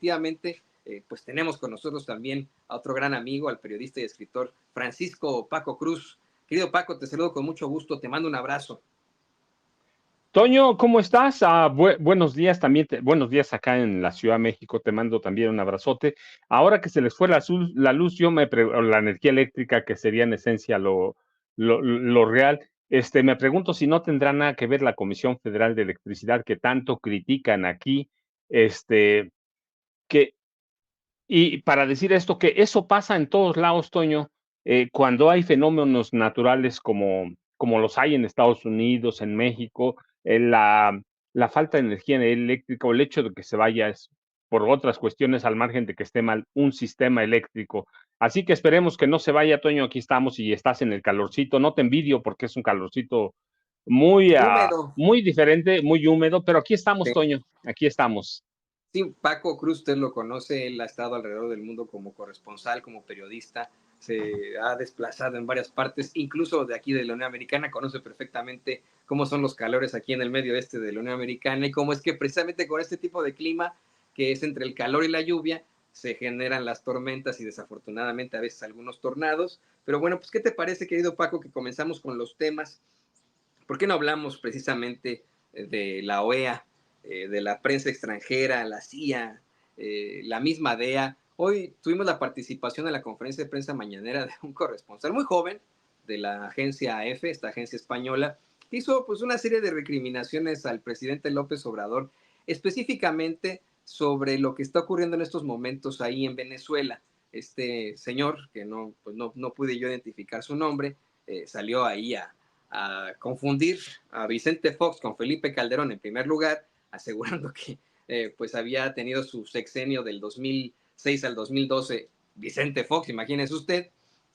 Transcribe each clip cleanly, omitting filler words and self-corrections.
definitivamente pues tenemos con nosotros también a otro gran amigo, al periodista y escritor Francisco Paco Cruz. Querido Paco, te saludo con mucho gusto, te mando un abrazo. Toño, ¿cómo estás? Buenos días también, buenos días acá en la Ciudad de México, te mando también un abrazote. Ahora que se les fue la luz, o la energía eléctrica, que sería en esencia lo real, me pregunto si no tendrá nada que ver la Comisión Federal de Electricidad que tanto critican aquí, este, que, y para decir esto, que eso pasa en todos lados, Toño, cuando hay fenómenos naturales como los hay en Estados Unidos, en México, la falta de energía eléctrica o el hecho de que se vaya es por otras cuestiones al margen de que esté mal un sistema eléctrico. Así que esperemos que no se vaya, Toño, aquí estamos y estás en el calorcito. No te envidio porque es un calorcito Húmedo. muy diferente, muy húmedo, pero aquí estamos, Sí. Toño, aquí estamos. Sí, Paco Cruz, usted lo conoce, él ha estado alrededor del mundo como corresponsal, como periodista, se ha desplazado en varias partes, incluso de aquí de la Unión Americana, conoce perfectamente cómo son los calores aquí en el medio este de la Unión Americana y cómo es que precisamente con este tipo de clima, que es entre el calor y la lluvia, se generan las tormentas y desafortunadamente a veces algunos tornados. Pero bueno, pues ¿qué te parece, querido Paco, que comenzamos con los temas? ¿Por qué no hablamos precisamente de la OEA, de la prensa extranjera, la CIA, la misma DEA? Hoy tuvimos la participación en la conferencia de prensa mañanera de un corresponsal muy joven de la agencia AF, esta agencia española, que hizo pues una serie de recriminaciones al presidente López Obrador, específicamente sobre lo que está ocurriendo en estos momentos ahí en Venezuela. Este señor, que no pude yo identificar su nombre, salió ahí a confundir a Vicente Fox con Felipe Calderón en primer lugar, asegurando que pues había tenido su sexenio del 2006 al 2012 Vicente Fox, imagínese usted.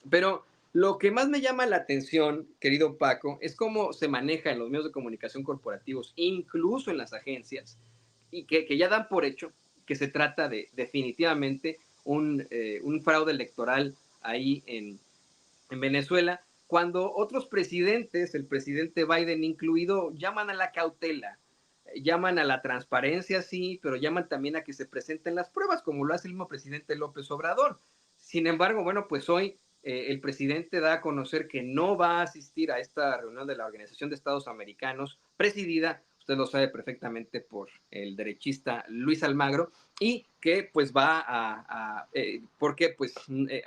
Pero lo que más me llama la atención, querido Paco, es cómo se maneja en los medios de comunicación corporativos, incluso en las agencias, y que ya dan por hecho que se trata de definitivamente un fraude electoral ahí en Venezuela, cuando otros presidentes, el presidente Biden incluido, llaman a la cautela, llaman a la transparencia, sí, pero llaman también a que se presenten las pruebas, como lo hace el mismo presidente López Obrador. Sin embargo, bueno, pues hoy el presidente da a conocer que no va a asistir a esta reunión de la Organización de Estados Americanos, presidida, usted lo sabe perfectamente, por el derechista Luis Almagro, y que pues porque pues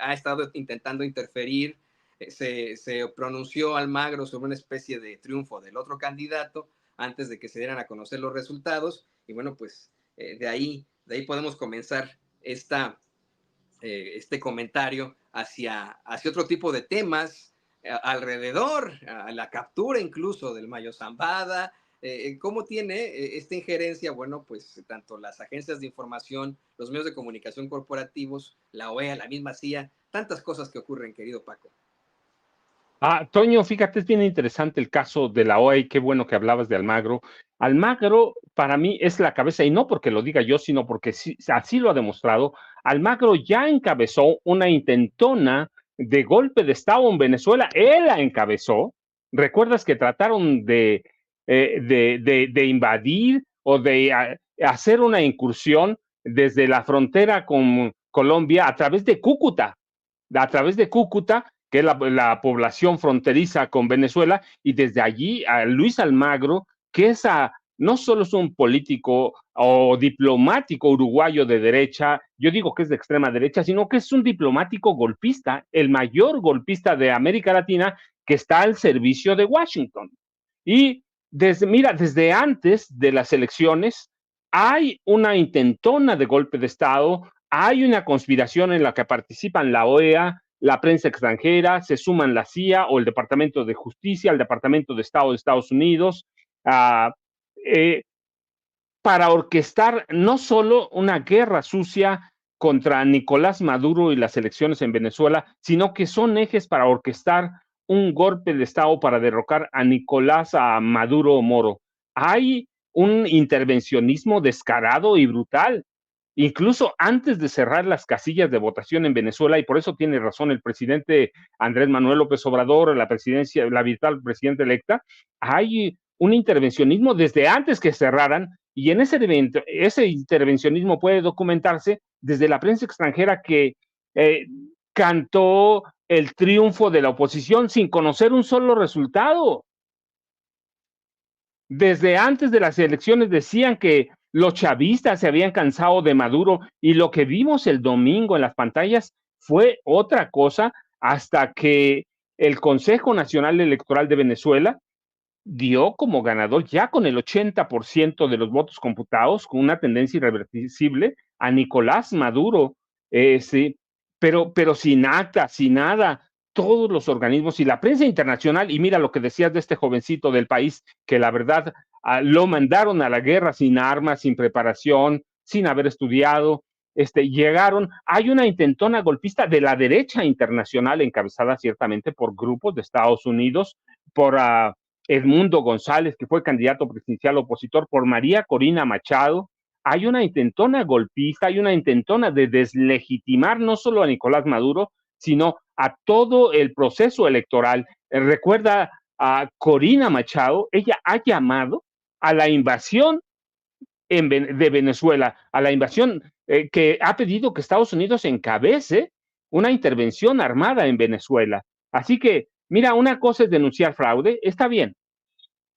ha estado intentando interferir. Se pronunció Almagro sobre una especie de triunfo del otro candidato antes de que se dieran a conocer los resultados. Y bueno, pues de ahí podemos comenzar este comentario hacia otro tipo de temas alrededor, a la captura incluso del Mayo Zambada. ¿Cómo tiene esta injerencia? Bueno, pues tanto las agencias de información, los medios de comunicación corporativos, la OEA, la misma CIA, tantas cosas que ocurren, querido Paco. Toño, fíjate, es bien interesante el caso de la OEA y qué bueno que hablabas de Almagro. Almagro para mí es la cabeza, y no porque lo diga yo, sino porque sí, así lo ha demostrado. Almagro ya encabezó una intentona de golpe de Estado en Venezuela, él la encabezó. ¿Recuerdas que trataron de invadir o de hacer una incursión desde la frontera con Colombia a través de Cúcuta, que es la población fronteriza con Venezuela, y desde allí a Luis Almagro, que no solo es un político o diplomático uruguayo de derecha, yo digo que es de extrema derecha, sino que es un diplomático golpista, el mayor golpista de América Latina, que está al servicio de Washington. Y desde antes de las elecciones hay una intentona de golpe de Estado, hay una conspiración en la que participan la OEA, la prensa extranjera, se suman la CIA o el Departamento de Justicia, el Departamento de Estado de Estados Unidos, uh, eh, para orquestar no solo una guerra sucia contra Nicolás Maduro y las elecciones en Venezuela, sino que son ejes para orquestar un golpe de Estado para derrocar a Nicolás Maduro Moro. Hay un intervencionismo descarado y brutal, incluso antes de cerrar las casillas de votación en Venezuela, y por eso tiene razón el presidente Andrés Manuel López Obrador, la virtual presidenta electa, hay un intervencionismo desde antes que cerraran Y en ese evento, ese intervencionismo puede documentarse desde la prensa extranjera que cantó el triunfo de la oposición sin conocer un solo resultado. Desde antes de las elecciones decían que los chavistas se habían cansado de Maduro y lo que vimos el domingo en las pantallas fue otra cosa hasta que el Consejo Nacional Electoral de Venezuela dio como ganador ya con el 80% de los votos computados, con una tendencia irreversible, a Nicolás Maduro, sí, pero sin acta, sin nada, todos los organismos y la prensa internacional, y mira lo que decías de este jovencito del país, que la verdad lo mandaron a la guerra sin armas, sin preparación, sin haber estudiado, llegaron, hay una intentona golpista de la derecha internacional encabezada ciertamente por grupos de Estados Unidos, por Edmundo González, que fue candidato presidencial opositor, por María Corina Machado. Hay una intentona golpista, hay una intentona de deslegitimar no solo a Nicolás Maduro, sino a todo el proceso electoral. Recuerda a Corina Machado, ella ha llamado a la invasión de Venezuela, a la invasión que ha pedido que Estados Unidos encabece una intervención armada en Venezuela. Así que, mira, una cosa es denunciar fraude, está bien,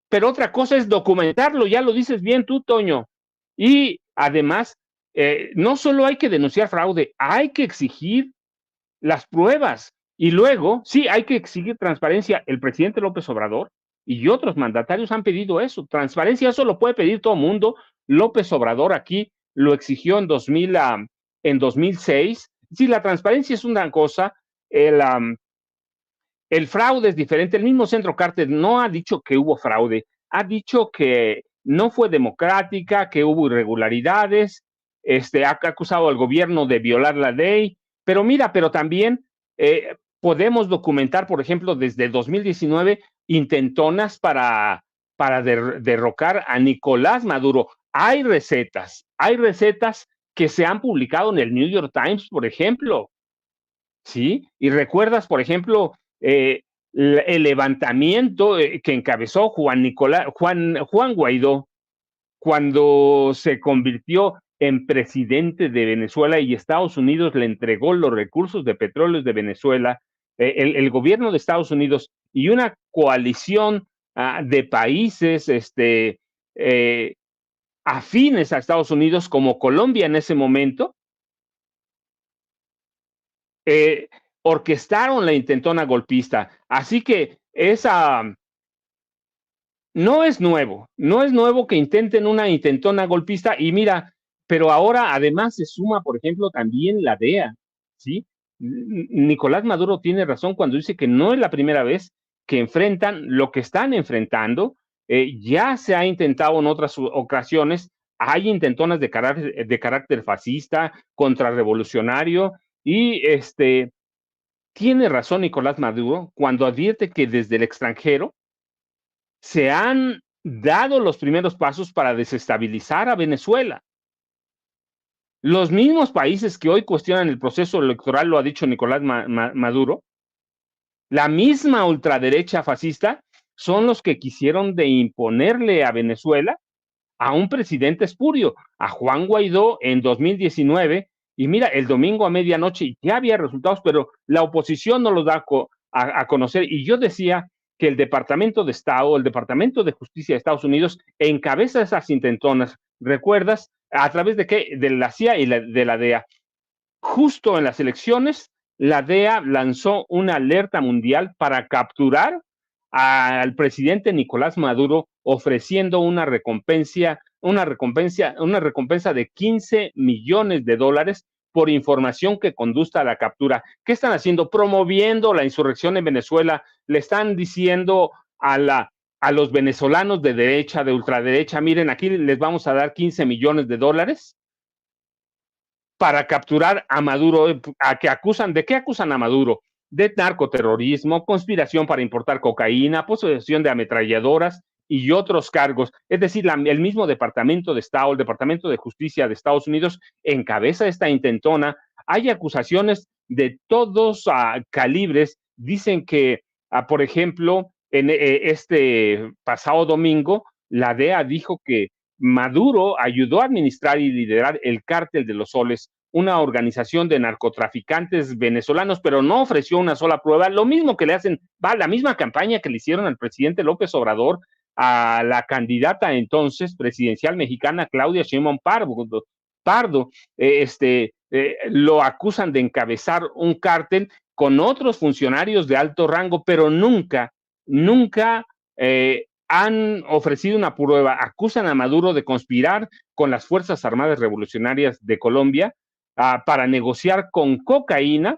pero otra cosa es documentarlo, ya lo dices bien tú, Toño. Y además, no solo hay que denunciar fraude, hay que exigir las pruebas. Y luego, sí, hay que exigir transparencia. El presidente López Obrador y otros mandatarios han pedido eso. Transparencia, eso lo puede pedir todo el mundo. López Obrador aquí lo exigió en 2006. Sí, la transparencia es una cosa, el fraude es diferente. El mismo Centro Carter no ha dicho que hubo fraude, ha dicho que no fue democrática, que hubo irregularidades, ha acusado al gobierno de violar la ley, pero mira, pero también podemos documentar, por ejemplo, desde 2019, intentonas para derrocar a Nicolás Maduro. Hay recetas que se han publicado en el New York Times, por ejemplo, ¿sí? Y recuerdas, por ejemplo, el levantamiento que encabezó Juan Guaidó cuando se convirtió en presidente de Venezuela y Estados Unidos le entregó los recursos de petróleo de Venezuela, el gobierno de Estados Unidos y una coalición de países afines a Estados Unidos como Colombia en ese momento, orquestaron la intentona golpista. Así que no es nuevo que intenten una intentona golpista y mira, pero ahora además se suma, por ejemplo, también la DEA, ¿sí? Nicolás Maduro tiene razón cuando dice que no es la primera vez que enfrentan lo que están enfrentando, ya se ha intentado en otras ocasiones, hay intentonas de carácter fascista, contrarrevolucionario, y tiene razón Nicolás Maduro cuando advierte que desde el extranjero se han dado los primeros pasos para desestabilizar a Venezuela. Los mismos países que hoy cuestionan el proceso electoral, lo ha dicho Nicolás Maduro, la misma ultraderecha fascista, son los que quisieron de imponerle a Venezuela a un presidente espurio, a Juan Guaidó en 2019, y mira, el domingo a medianoche ya había resultados, pero la oposición no los da a conocer, y yo decía que el Departamento de Estado, el Departamento de Justicia de Estados Unidos encabeza esas intentonas, ¿recuerdas? ¿A través de qué? De la CIA y de la DEA. Justo en las elecciones, la DEA lanzó una alerta mundial para capturar al presidente Nicolás Maduro, ofreciendo una recompensa de 15 millones de dólares por información que conduzca a la captura. ¿Qué están haciendo? Promoviendo la insurrección en Venezuela. Le están diciendo a los venezolanos de derecha, de ultraderecha, miren, aquí les vamos a dar 15 millones de dólares para capturar a Maduro, ¿de qué acusan a Maduro? De narcoterrorismo, conspiración para importar cocaína, posesión de ametralladoras y otros cargos. Es decir, el mismo Departamento de Estado, el Departamento de Justicia de Estados Unidos encabeza esta intentona. Hay acusaciones de todos calibres. Dicen que, por ejemplo, en este pasado domingo, la DEA dijo que Maduro ayudó a administrar y liderar el Cártel de los Soles, una organización de narcotraficantes venezolanos, pero no ofreció una sola prueba. Lo mismo que le hacen, va la misma campaña que le hicieron al presidente López Obrador, a la candidata entonces presidencial mexicana Claudia Sheinbaum Pardo, lo acusan de encabezar un cártel con otros funcionarios de alto rango, pero nunca han ofrecido una prueba. Acusan a Maduro de conspirar con las Fuerzas Armadas Revolucionarias de Colombia para negociar con cocaína,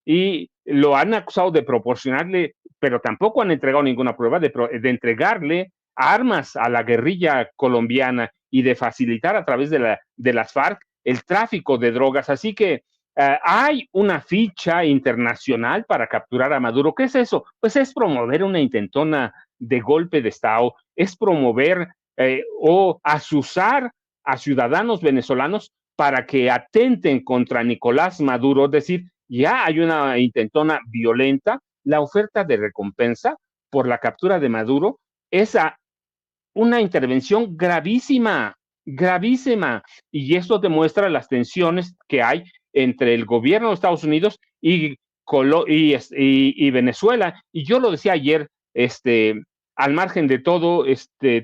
y lo han acusado de proporcionarle, pero tampoco han entregado ninguna prueba, de entregarle armas a la guerrilla colombiana y de facilitar a través de las FARC el tráfico de drogas. Así que hay una ficha internacional para capturar a Maduro. ¿Qué es eso? Pues es promover una intentona de golpe de Estado, es promover o asusar a ciudadanos venezolanos para que atenten contra Nicolás Maduro. Es decir, ya hay una intentona violenta. La oferta de recompensa por la captura de Maduro es una intervención gravísima, gravísima, y esto demuestra las tensiones que hay entre el gobierno de Estados Unidos y Venezuela. Y yo lo decía ayer, al margen de todo,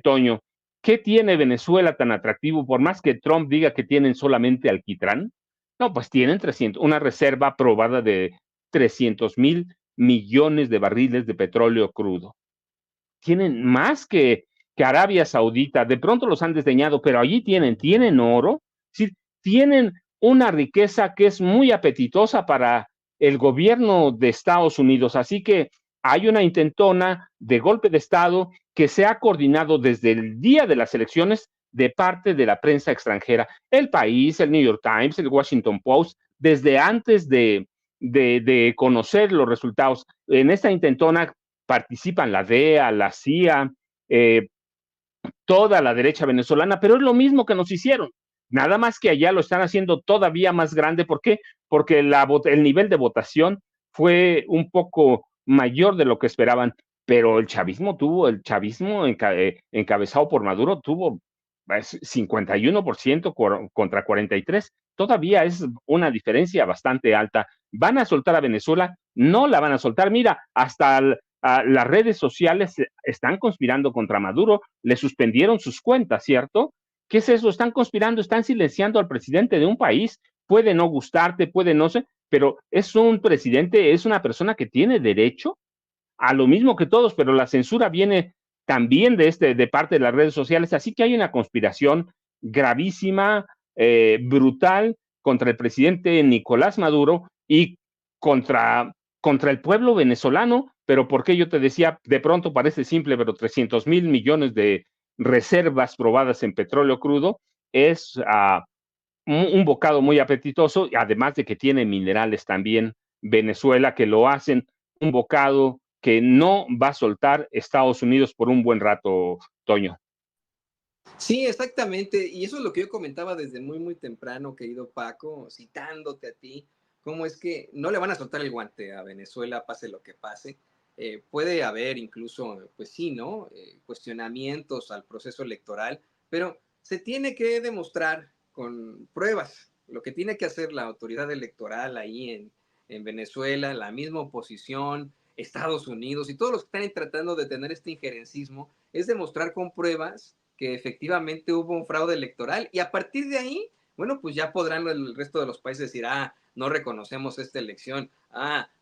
Toño, ¿qué tiene Venezuela tan atractivo? Por más que Trump diga que tienen solamente alquitrán, no, pues tienen una reserva probada de 300,000 millones de barriles de petróleo crudo. Tienen más que Arabia Saudita. De pronto los han desdeñado, pero allí tienen oro, ¿sí? Tienen una riqueza que es muy apetitosa para el gobierno de Estados Unidos. Así que hay una intentona de golpe de Estado que se ha coordinado desde el día de las elecciones de parte de la prensa extranjera. El País, el New York Times, el Washington Post, desde antes de conocer los resultados. En esta intentona participan la DEA, la CIA, toda la derecha venezolana, pero es lo mismo que nos hicieron. Nada más que allá lo están haciendo todavía más grande. ¿Por qué? Porque el nivel de votación fue un poco mayor de lo que esperaban, pero el chavismo encabezado por Maduro tuvo 51% contra 43%. Todavía es una diferencia bastante alta. ¿Van a soltar a Venezuela? No la van a soltar. Mira, hasta las redes sociales están conspirando contra Maduro, le suspendieron sus cuentas, ¿cierto? ¿Qué es eso? Están conspirando, están silenciando al presidente de un país. Puede no gustarte, puede no ser, pero es un presidente, es una persona que tiene derecho a lo mismo que todos, pero la censura viene también de parte de las redes sociales, así que hay una conspiración gravísima, brutal contra el presidente Nicolás Maduro y contra el pueblo venezolano. Pero porque yo te decía, de pronto parece simple, pero 300,000 millones de reservas probadas en petróleo crudo es un bocado muy apetitoso, además de que tiene minerales también Venezuela que lo hacen un bocado que no va a soltar Estados Unidos por un buen rato, Toño. Sí, exactamente. Y eso es lo que yo comentaba desde muy, muy temprano, querido Paco, citándote a ti, cómo es que no le van a soltar el guante a Venezuela, pase lo que pase. Puede haber incluso, pues sí, ¿no? Cuestionamientos al proceso electoral, pero se tiene que demostrar con pruebas. Lo que tiene que hacer la autoridad electoral ahí en Venezuela, la misma oposición, Estados Unidos y todos los que están tratando de tener este injerencismo, es demostrar con pruebas que efectivamente hubo un fraude electoral y a partir de ahí, bueno, pues ya podrán el resto de los países decir, no reconocemos esta elección,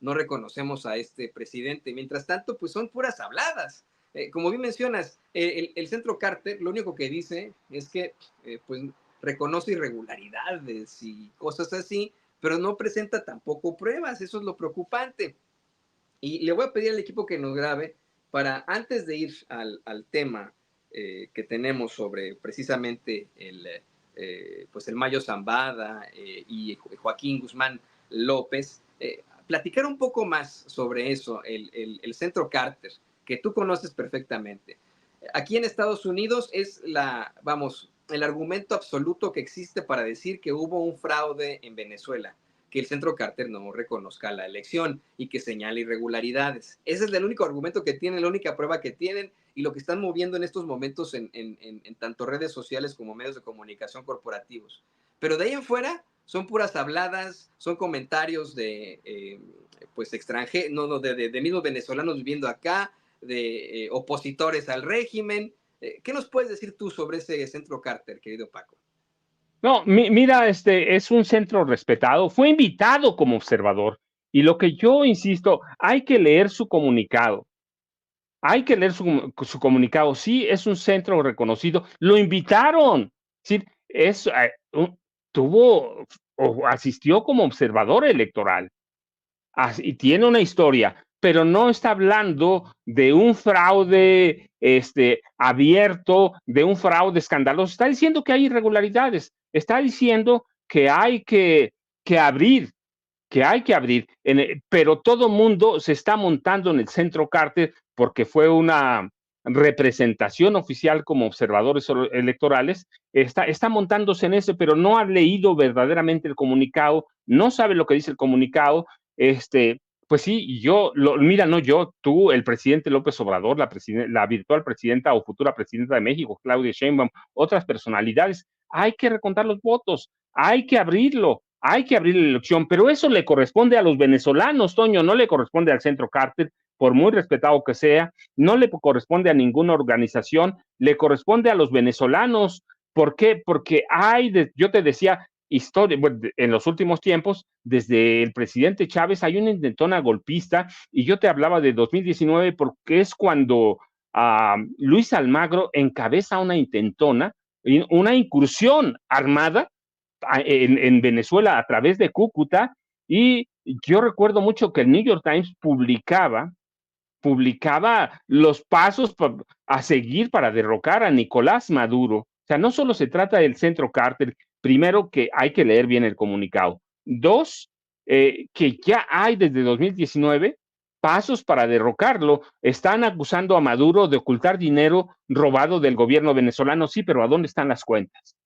no reconocemos a este presidente. Mientras tanto, pues son puras habladas. Como bien mencionas, el centro Carter lo único que dice es que pues reconoce irregularidades y cosas así, pero no presenta tampoco pruebas. Eso es lo preocupante. Y le voy a pedir al equipo que nos grabe para, antes de ir al tema que tenemos sobre precisamente pues el Mayo Zambada y Joaquín Guzmán López, platicar un poco más sobre eso, el Centro Carter, que tú conoces perfectamente. Aquí en Estados Unidos es el argumento absoluto que existe para decir que hubo un fraude en Venezuela, que el Centro Carter no reconozca la elección y que señale irregularidades. Ese es el único argumento que tienen, la única prueba que tienen, y lo que están moviendo en estos momentos en tanto redes sociales como medios de comunicación corporativos. Pero de ahí en fuera son puras habladas, son comentarios de pues extranjeros, no, de mismos venezolanos viviendo acá, de opositores al régimen. ¿Qué nos puedes decir tú sobre ese centro Carter, querido Paco? No, mira, es un centro respetado, fue invitado como observador. Y lo que yo insisto, hay que leer su comunicado. Hay que leer su comunicado. Sí, es un centro reconocido. Lo invitaron. Sí, tuvo o asistió como observador electoral. Y tiene una historia, pero no está hablando de un fraude abierto, de un fraude escandaloso. Está diciendo que hay irregularidades. Está diciendo que hay que abrir pero todo mundo se está montando en el centro Carter porque fue una representación oficial como observadores electorales, está montándose en eso, pero no ha leído verdaderamente el comunicado, no sabe lo que dice el comunicado, pues sí, mira, no yo, tú, el presidente López Obrador, la virtual presidenta o futura presidenta de México, Claudia Sheinbaum, otras personalidades, hay que recontar los votos, hay que abrirlo, hay que abrir la elección, pero eso le corresponde a los venezolanos, Toño, no le corresponde al centro Carter, por muy respetado que sea, no le corresponde a ninguna organización, le corresponde a los venezolanos. ¿Por qué? Porque yo te decía, historia, bueno, en los últimos tiempos, desde el presidente Chávez hay una intentona golpista, y yo te hablaba de 2019 porque es cuando Luis Almagro encabeza una intentona, una incursión armada en Venezuela a través de Cúcuta, y yo recuerdo mucho que el New York Times publicaba los pasos a seguir para derrocar a Nicolás Maduro. O sea, no solo se trata del centro Carter, primero que hay que leer bien el comunicado. Dos, que ya hay desde 2019 pasos para derrocarlo. Están acusando a Maduro de ocultar dinero robado del gobierno venezolano. Sí, pero ¿a dónde están las cuentas?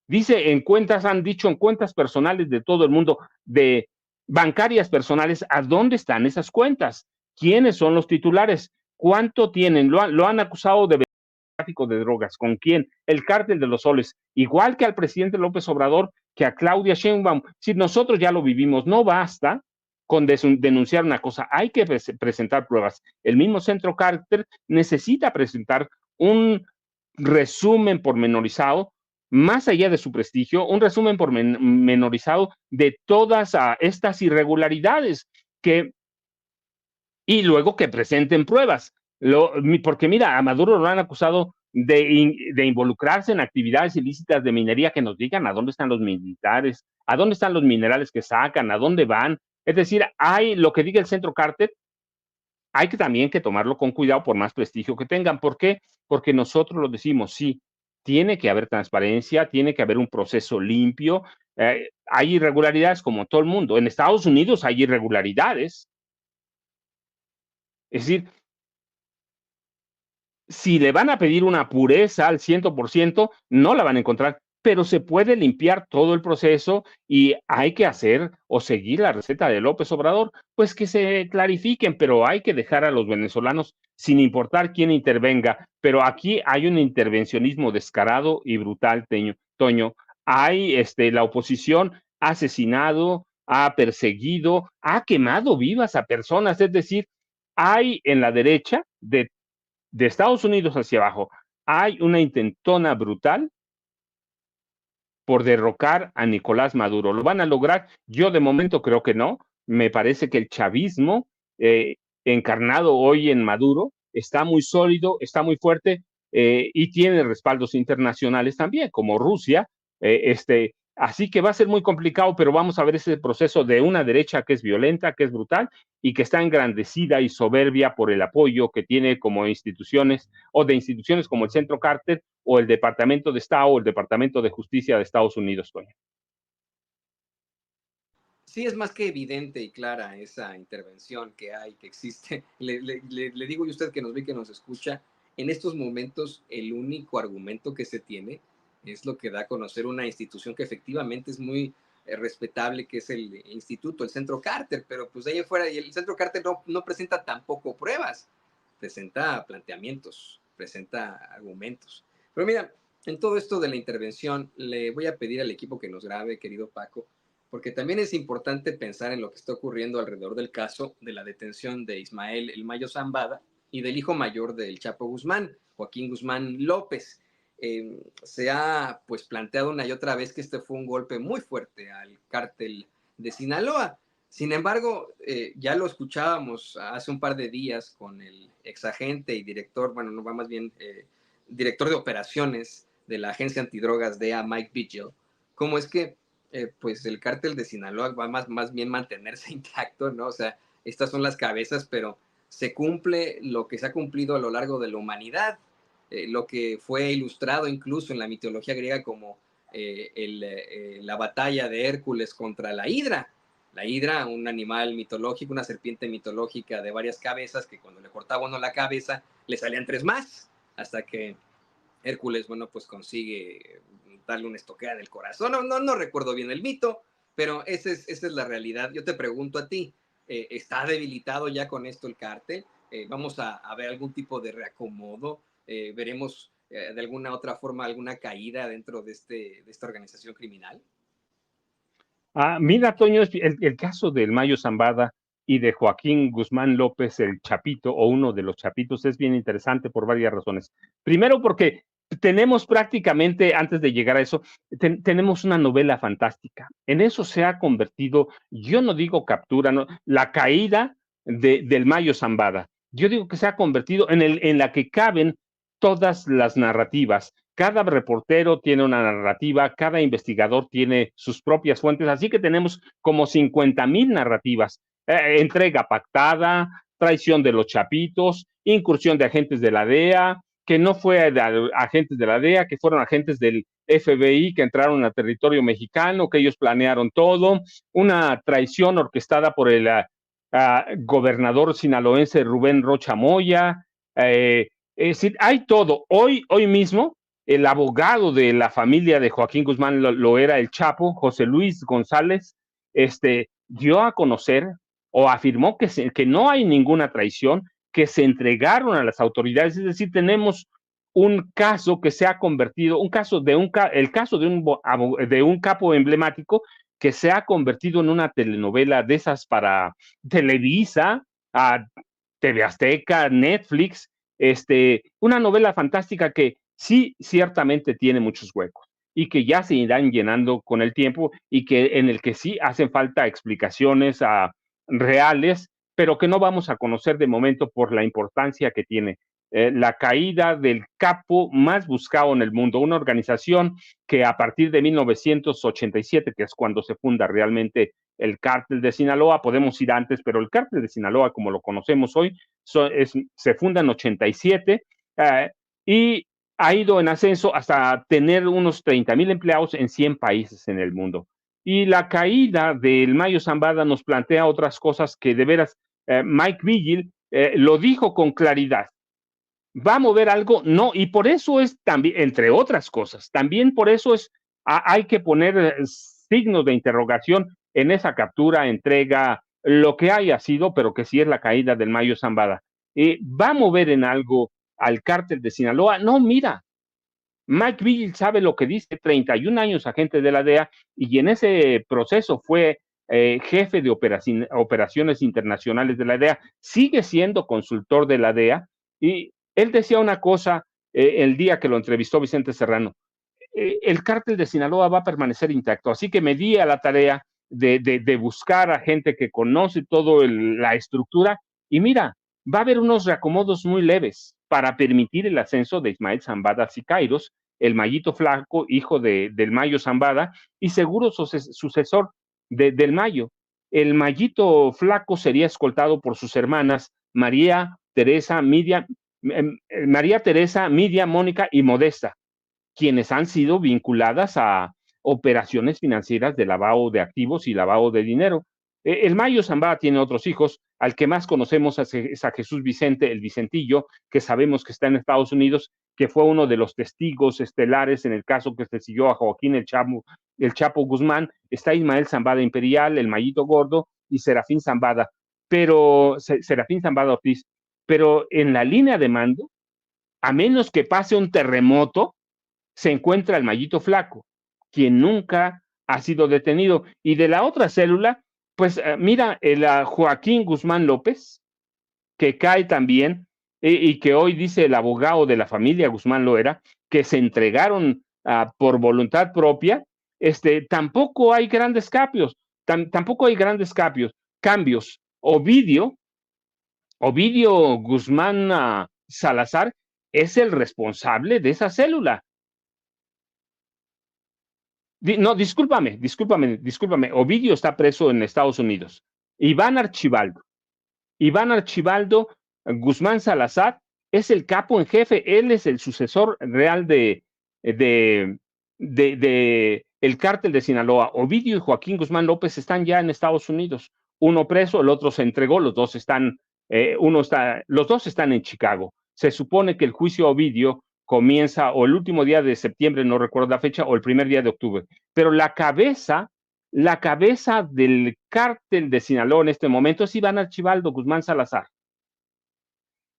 Dice en cuentas, han dicho en cuentas personales de todo el mundo, de bancarias personales, ¿a dónde están esas cuentas? ¿Quiénes son los titulares? ¿Cuánto tienen? Lo han acusado de tráfico de drogas. ¿Con quién? El cártel de los soles. Igual que al presidente López Obrador, que a Claudia Sheinbaum. Si nosotros ya lo vivimos, no basta con denunciar una cosa, hay que presentar pruebas. El mismo centro Carter necesita presentar un resumen pormenorizado, más allá de su prestigio, un resumen pormenorizado de todas estas irregularidades y luego que presenten pruebas. Porque mira, a Maduro lo han acusado de involucrarse en actividades ilícitas de minería, que nos digan a dónde están los militares, a dónde están los minerales que sacan, a dónde van. Es decir, hay lo que diga el centro Carter, hay que también que tomarlo con cuidado por más prestigio que tengan. ¿Por qué? Porque nosotros lo decimos, sí, tiene que haber transparencia, tiene que haber un proceso limpio. Hay irregularidades como todo el mundo. En Estados Unidos hay irregularidades. Es decir, si le van a pedir una pureza al 100%, no la van a encontrar, pero se puede limpiar todo el proceso y hay que hacer o seguir la receta de López Obrador, pues que se clarifiquen, pero hay que dejar a los venezolanos sin importar quién intervenga. Pero aquí hay un intervencionismo descarado y brutal, Toño. Hay la oposición ha asesinado, ha perseguido, ha quemado vivas a personas, es decir, hay en la derecha de Estados Unidos hacia abajo, hay una intentona brutal por derrocar a Nicolás Maduro. ¿Lo van a lograr? Yo de momento creo que no. Me parece que el chavismo encarnado hoy en Maduro está muy sólido, está muy fuerte y tiene respaldos internacionales también, como Rusia. Así que va a ser muy complicado, pero vamos a ver ese proceso de una derecha que es violenta, que es brutal y que está engrandecida y soberbia por el apoyo que tiene como instituciones o de instituciones como el Centro Carter o el Departamento de Estado o el Departamento de Justicia de Estados Unidos, Toño. Sí, es más que evidente y clara esa intervención que hay, que existe. Le digo a usted que nos ve, que nos escucha, en estos momentos el único argumento que se tiene es lo que da a conocer una institución que efectivamente es muy respetable, que es el instituto, el Centro Carter, pero pues de ahí afuera, y el Centro Carter no presenta tampoco pruebas. presenta planteamientos, presenta argumentos. Pero mira, en todo esto de la intervención, le voy a pedir al equipo que nos grabe, querido Paco, porque también es importante pensar en lo que está ocurriendo alrededor del caso de la detención de Ismael El Mayo Zambada y del hijo mayor del Chapo Guzmán, Joaquín Guzmán López. Se ha pues planteado una y otra vez que este fue un golpe muy fuerte al cártel de Sinaloa. Sin embargo, ya lo escuchábamos hace un par de días con el exagente y director, bueno, no va más bien director de operaciones de la agencia antidrogas DEA, Mike Vigil, cómo es que pues el cártel de Sinaloa va más bien mantenerse intacto, ¿no? O sea, estas son las cabezas, pero se cumple lo que se ha cumplido a lo largo de la humanidad, lo que fue ilustrado incluso en la mitología griega como la batalla de Hércules contra la Hidra. La hidra, un animal mitológico, una serpiente mitológica de varias cabezas, que cuando le cortaba uno la cabeza, le salían 3 más, hasta que Hércules, bueno, pues consigue darle una estoqueada en el corazón. No recuerdo bien el mito, pero esa es la realidad. Yo te pregunto a ti, ¿está debilitado ya con esto el cártel? ¿Vamos a ver algún tipo de reacomodo? ¿Veremos de alguna otra forma alguna caída dentro de esta organización criminal? Mira, Toño, el caso del Mayo Zambada y de Joaquín Guzmán López, el Chapito, o uno de los Chapitos, es bien interesante por varias razones. Primero, porque tenemos prácticamente, antes de llegar a eso, tenemos una novela fantástica. En eso se ha convertido, yo no digo captura, no, la caída del Mayo Zambada. Yo digo que se ha convertido en la que caben todas las narrativas. Cada reportero tiene una narrativa, cada investigador tiene sus propias fuentes, así que tenemos como 50,000 narrativas. Entrega pactada, traición de los Chapitos, incursión de agentes de la DEA, que no fue de agentes de la DEA, que fueron agentes del FBI que entraron al territorio mexicano, que ellos planearon todo, una traición orquestada por el gobernador sinaloense Rubén Rocha Moya. Es decir, hay todo. Hoy mismo, el abogado de la familia de Joaquín Guzmán lo era el Chapo, José Luis González, dio a conocer o afirmó que no hay ninguna traición, que se entregaron a las autoridades. Es decir, tenemos un caso que se ha convertido, el caso de un capo emblemático que se ha convertido en una telenovela de esas para Televisa, a TV Azteca, Netflix, una novela fantástica que sí ciertamente tiene muchos huecos y que ya se irán llenando con el tiempo y que en el que sí hacen falta explicaciones reales, pero que no vamos a conocer de momento por la importancia que tiene. La caída del capo más buscado en el mundo, una organización que a partir de 1987, que es cuando se funda realmente el cártel de Sinaloa, podemos ir antes, pero el cártel de Sinaloa, como lo conocemos hoy, se funda en 87 y ha ido en ascenso hasta tener unos 30,000 empleados en 100 países en el mundo. Y la caída del Mayo Zambada nos plantea otras cosas que de veras Mike Vigil lo dijo con claridad. ¿Va a mover algo? No, y por eso es también, entre otras cosas, también por eso hay que poner signos de interrogación en esa captura, entrega, lo que haya sido, pero que sí es la caída del Mayo Zambada. ¿Va a mover en algo al cártel de Sinaloa? No, mira, Mike Vigil sabe lo que dice, 31 años agente de la DEA, y en ese proceso fue jefe de operaciones internacionales de la DEA, sigue siendo consultor de la DEA, y él decía una cosa el día que lo entrevistó Vicente Serrano: el cártel de Sinaloa va a permanecer intacto, así que me di a la tarea de buscar a gente que conoce toda la estructura, y mira, va a haber unos reacomodos muy leves para permitir el ascenso de Ismael Zambada Siqueiros, el Mayito Flaco, hijo del Mayo Zambada, y seguro sucesor del Mayo. El Mayito Flaco sería escoltado por sus hermanas María Teresa, Midia, Mónica y Modesta, quienes han sido vinculadas a operaciones financieras de lavado de activos y lavado de dinero. El Mayo Zambada tiene otros hijos, al que más conocemos es a Jesús Vicente, el Vicentillo, que sabemos que está en Estados Unidos, que fue uno de los testigos estelares en el caso que se siguió a Joaquín el Chapo Guzmán. Está Ismael Zambada Imperial, el Mayito Gordo, y Serafín Zambada Ortiz. pero en la línea de mando, a menos que pase un terremoto, se encuentra el Mayito Flaco, quien nunca ha sido detenido. Y de la otra célula, pues mira, el Joaquín Guzmán López, que cae también, y que hoy dice el abogado de la familia Guzmán Loera, que se entregaron por voluntad propia, tampoco hay grandes cambios, tampoco hay grandes cambios. Ovidio Guzmán Salazar es el responsable de esa célula. No, discúlpame. Ovidio está preso en Estados Unidos. Iván Archibaldo Guzmán Salazar es el capo en jefe, él es el sucesor real de el cártel de Sinaloa. Ovidio y Joaquín Guzmán López están ya en Estados Unidos. Uno preso, el otro se entregó, los dos están en Chicago. Se supone que el juicio a Ovidio comienza o el último día de septiembre, no recuerdo la fecha, o el primer día de octubre. Pero la cabeza del cártel de Sinaloa en este momento es Iván Archibaldo Guzmán Salazar.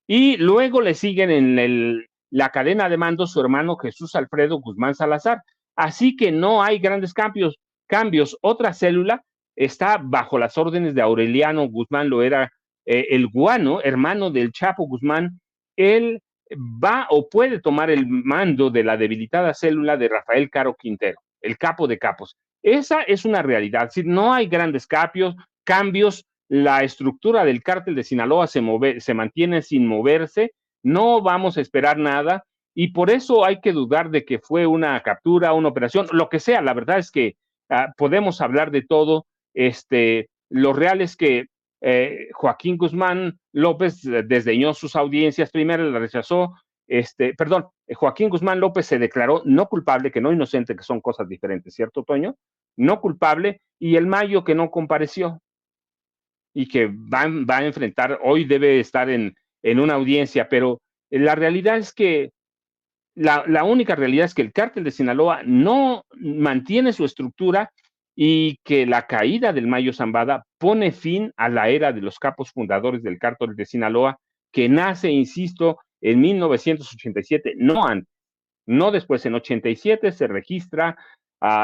Y luego le siguen en la cadena de mando su hermano Jesús Alfredo Guzmán Salazar. Así que no hay grandes cambios. Otra célula está bajo las órdenes de Aureliano Guzmán Loera, el guano, hermano del Chapo Guzmán. Él va o puede tomar el mando de la debilitada célula de Rafael Caro Quintero, el capo de capos. Esa es una realidad. Si no hay grandes cambios, la estructura del cártel de Sinaloa se mantiene sin moverse, no vamos a esperar nada y por eso hay que dudar de que fue una captura, una operación, lo que sea. La verdad es que podemos hablar de todo. Lo real es que Joaquín Guzmán López desdeñó sus audiencias, primero la rechazó, Joaquín Guzmán López se declaró no culpable, que no inocente, que son cosas diferentes, ¿cierto, Toño? No culpable, y el Mayo que no compareció y que va a enfrentar, hoy debe estar en una audiencia, pero la realidad es que la única realidad es que el cártel de Sinaloa no mantiene su estructura y que la caída del Mayo Zambada pone fin a la era de los capos fundadores del cártel de Sinaloa, que nace, insisto, en 1987, no antes, no después. En 87 se registra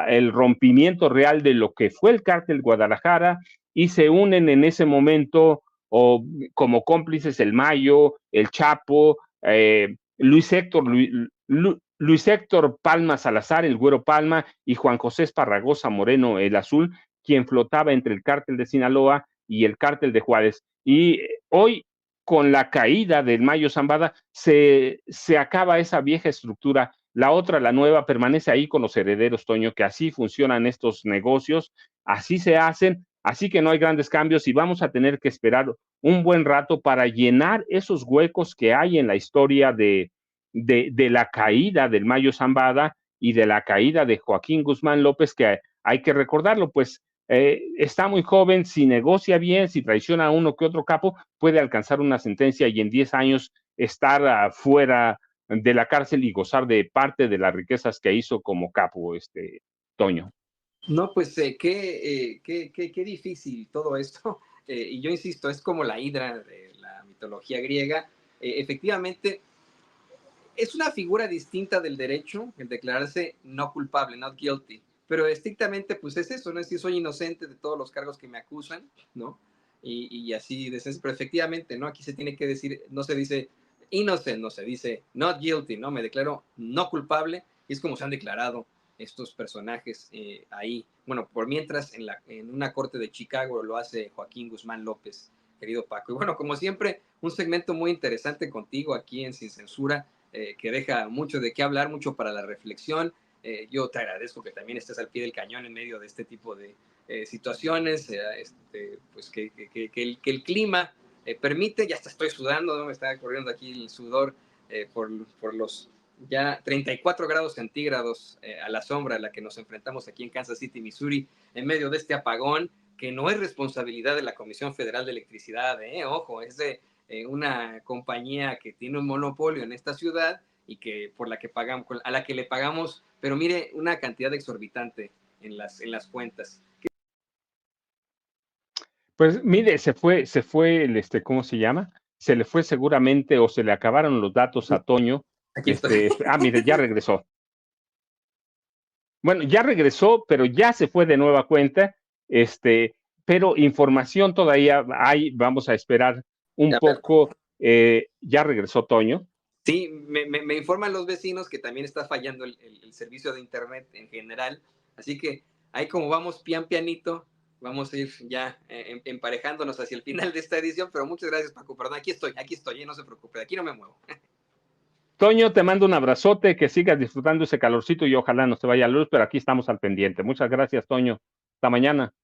el rompimiento real de lo que fue el cártel Guadalajara y se unen en ese momento como cómplices el Mayo, el Chapo, Luis Héctor Palma Salazar, el Güero Palma, y Juan José Esparragosa Moreno, el Azul, quien flotaba entre el cártel de Sinaloa y el cártel de Juárez. Y hoy, con la caída del Mayo Zambada, se acaba esa vieja estructura. La otra, la nueva, permanece ahí con los herederos, Toño, que así funcionan estos negocios, así se hacen, así que no hay grandes cambios y vamos a tener que esperar un buen rato para llenar esos huecos que hay en la historia de la caída del Mayo Zambada y de la caída de Joaquín Guzmán López, que hay que recordarlo, pues está muy joven, si negocia bien, si traiciona a uno que otro capo, puede alcanzar una sentencia y en 10 años estar fuera de la cárcel y gozar de parte de las riquezas que hizo como capo, Toño. No, pues qué difícil todo esto. Y yo insisto, es como la hidra de la mitología griega. Efectivamente, es una figura distinta del derecho, el declararse no culpable, not guilty. Pero estrictamente, pues es eso, ¿no? Es decir, soy inocente de todos los cargos que me acusan, ¿no? Y así, pero efectivamente, ¿no? Aquí se tiene que decir, no se dice innocent, no se dice not guilty, ¿no? Me declaro no culpable, y es como se han declarado estos personajes ahí. Bueno, por mientras, en una corte de Chicago lo hace Joaquín Guzmán López, querido Paco. Y bueno, como siempre, un segmento muy interesante contigo aquí en Sin Censura, que deja mucho de qué hablar, mucho para la reflexión. Yo te agradezco que también estés al pie del cañón en medio de este tipo de situaciones, pues que el clima permite, ya hasta estoy sudando, ¿no? Me está corriendo aquí el sudor por los ya 34 grados centígrados a la sombra a la que nos enfrentamos aquí en Kansas City, Missouri, en medio de este apagón, que no es responsabilidad de la Comisión Federal de Electricidad, ojo, es de una compañía que tiene un monopolio en esta ciudad y que a la que le pagamos, pero mire, una cantidad exorbitante en las cuentas. Pues mire, se fue ¿cómo se llama? se le fue seguramente o se le acabaron los datos a Toño. Aquí estoy. Mire, ya regresó. Bueno, ya regresó, pero ya se fue de nueva cuenta, pero información todavía hay, vamos a esperar un Ya, poco. Ya regresó Toño. sí, me informan los vecinos que también está fallando el servicio de internet en general, así que ahí como vamos pianito, vamos a ir ya emparejándonos hacia el final de esta edición, pero muchas gracias, Paco, perdón, aquí estoy, no se preocupe, de aquí no me muevo. Toño, te mando un abrazote, que sigas disfrutando ese calorcito y ojalá no se vaya la luz, pero aquí estamos al pendiente. Muchas gracias, Toño. Hasta mañana.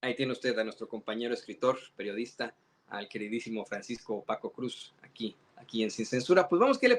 Ahí tiene usted a nuestro compañero escritor, periodista, al queridísimo Francisco Paco Cruz, aquí en Sin Censura. Pues vamos, ¿qué le